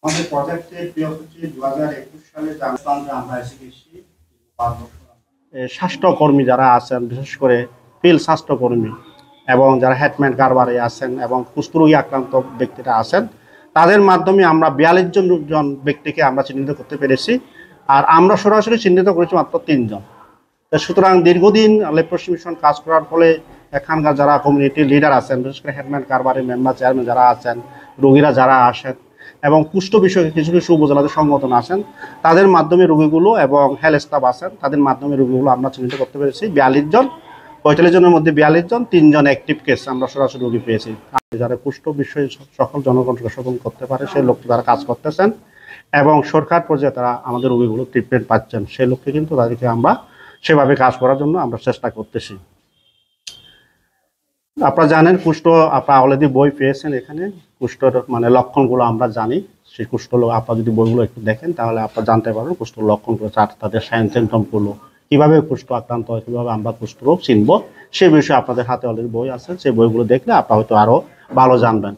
আমাদের প্রজেক্টের প্রিয় হচ্ছে 2021 সালে জানতামে আমরা এসে গেছি। স্বাস্থ্যকর্মী যারা আছেন, বিশেষ করে ফিল্ড স্বাস্থ্যকর্মী এবং যারা হেডম্যান কারবারে আছেন এবং কুষ্ঠরোগী আক্রান্ত ব্যক্তিরা আছেন, তাদের মাধ্যমে আমরা 42 জন ব্যক্তিকে আমরা চিহ্নিত করতে পেরেছি। আর আমরা সরাসরি চিহ্নিত করেছি মাত্র 3 জন। সুতরাং দীর্ঘদিন লেপ্রোসি মিশন কাজ করার ফলে এখানকার যারা কমিউনিটি লিডার আছেন, বিশেষ করে হেডম্যান কারবারের মেম্বার চেয়ারম্যান যারা আছেন, রোগীরা যারা আসেন এবং কুষ্ঠ বিষয়ে কিছু কিছু উপজেলাতে সংগঠন আছেন, তাদের মাধ্যমে রোগীগুলো এবং হেলথ স্টাফ আছেন, তাদের মাধ্যমে রোগীগুলো আমরা চিহ্নিত করতে পেরেছি। 42 জন, 45 জনের মধ্যে 42 জন, 3 জন অ্যাক্টিভ কেস আমরা সরাসরি রোগী পেয়েছি। যারা কুষ্ঠ বিষয়ে সকল জনগণকে সচেতন করতে পারে সেই লোককে তারা কাজ করতেছেন এবং সরকার পর্যায়ে তারা আমাদের রোগীগুলো ট্রিটমেন্ট পাচ্ছেন, সেই লোককে কিন্তু তাদেরকে আমরা সেভাবে কাজ করার জন্য আমরা চেষ্টা করতেছি। আপনারা জানেন কুষ্ঠ, আপনারা অলরেডি বই পেয়েছেন, এখানে কুষ্ঠর মানে লক্ষণগুলো আমরা জানি। সেই কুষ্ঠ আপনারা যদি বইগুলো একটু দেখেন তাহলে আপনারা জানতে পারবেন কুষ্ঠর লক্ষণগুলো, তাদের সাইন সিমটমগুলো, কীভাবে কুষ্ঠ আক্রান্ত হয়, কীভাবে আমরা কুষ্ঠ রোগ চিনব, সেই বিষয়ে আপনাদের হাতে অলরেডি বই আছে। সেই বইগুলো দেখলে আপনারা হয়তো আরও ভালো জানবেন।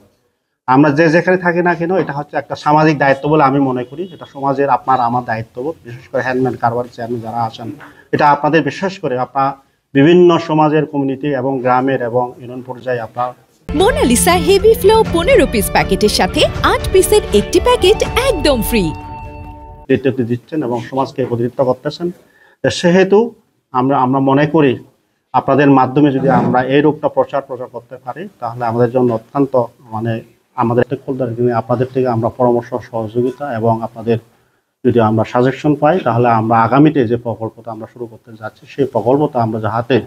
আমরা যে যেখানে থাকি না কেন, এটা হচ্ছে একটা সামাজিক দায়িত্ব বলে আমি মনে করি। এটা সমাজের আপনার আমার দায়িত্ববোধ, বিশেষ করে হ্যান্ডম্যান কারবার চেয়ারম্যান যারা আছেন, এটা আপনাদের বিশেষ করে আপনার বিভিন্ন সমাজের কমিউনিটি এবং গ্রামের এবং ইউনিয়ন পর্যায়ে আপনার মোনালিসা হেভি ফ্লো 15 পিস প্যাকেটের সাথে 8 পিসের একটি প্যাকেট একদম ফ্রি নেতৃত্ব দিচ্ছেন এবং সমাজকে প্রতিনিধিত্ব করতেছেন। সেহেতু আমরা মনে করি আপনাদের মাধ্যমে যদি আমরা এই রোগটা প্রচার করতে পারি তাহলে আমাদের জন্য অত্যন্ত মানে আমাদের আপনাদের থেকে আমরা পরামর্শ সহযোগিতা এবং আপনাদের যদি আমরা সাজেশন পাই তাহলে আমরা আগামীতে যে প্রকল্পটা আমরা শুরু করতে যাচ্ছি সেই প্রকল্পটা আমরা যাহাতে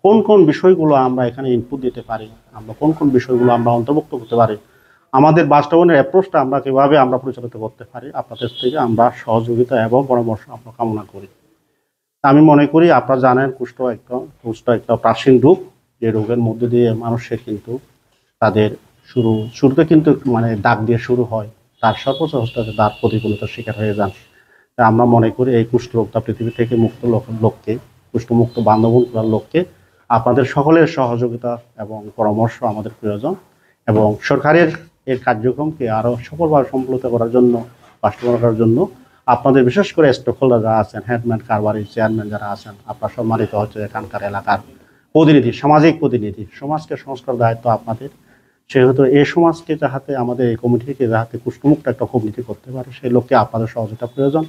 কোন কোন বিষয়গুলো আমরা এখানে ইনপুট দিতে পারি, আমরা কোন কোন বিষয়গুলো আমরা অন্তর্ভুক্ত করতে পারি, আমাদের বাস্তবায়নের অ্যাপ্রোচটা আমরা কীভাবে আমরা পরিচালিত করতে পারি, আপনাদের থেকে আমরা সহযোগিতা এবং পরামর্শ আমরা কামনা করি। আমি মনে করি আপনারা জানেন কুষ্ঠ একটা প্রাচীন রোগ, যে রোগের মধ্যে দিয়ে মানুষের কিন্তু তাদের শুরুতে কিন্তু মানে দাগ দিয়ে শুরু হয়, তার সর্বোচ্চ অবস্থাতে তার প্রতিকূলতার শিকার হয়ে যান। আমরা মনে করি এই কুষ্ঠ রোগটা পৃথিবী থেকে মুক্ত লোককে, কুষ্ঠমুক্ত বান্ধবন করার লোককে আপনাদের সকলের সহযোগিতা এবং পরামর্শ আমাদের প্রয়োজন এবং সরকারের এর কার্যক্রমকে আরও সফলভাবে সম্পন্ন করার জন্য, বাস্তবায়ন করার জন্য আপনাদের বিশেষ করে স্টক হোল্ডার যারা আছেন, হেডম্যান কারবারি চেয়ারম্যান যারা আছেন, আপনারা সম্মানিত হচ্ছে এখানকার এলাকার প্রতিনিধি, সামাজিক প্রতিনিধি, সমাজকে সংস্কার দায়িত্ব আপনাদের। সেহেতু এই সমাজকে যাহাতে আমাদের এই কমিটিকে যাহাতে কুষ্ঠমুক্ত একটা কমিটি করতে পারে সেই লোককে আপনাদের সহযোগিতা প্রয়োজন।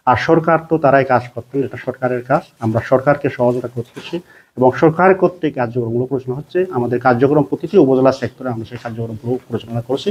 আর সরকার তো তারাই কাজ করতেন, এটা সরকারের কাজ, আমরা সরকারকে সহযোগিতা করতেছি এবং সরকার কর্তৃক কার্যক্রমগুলো পরিচালনা হচ্ছে। আমাদের কার্যক্রম প্রতিটি উপজেলা সেক্টরে আমরা সেই কার্যক্রমগুলো পরিচালনা করছি।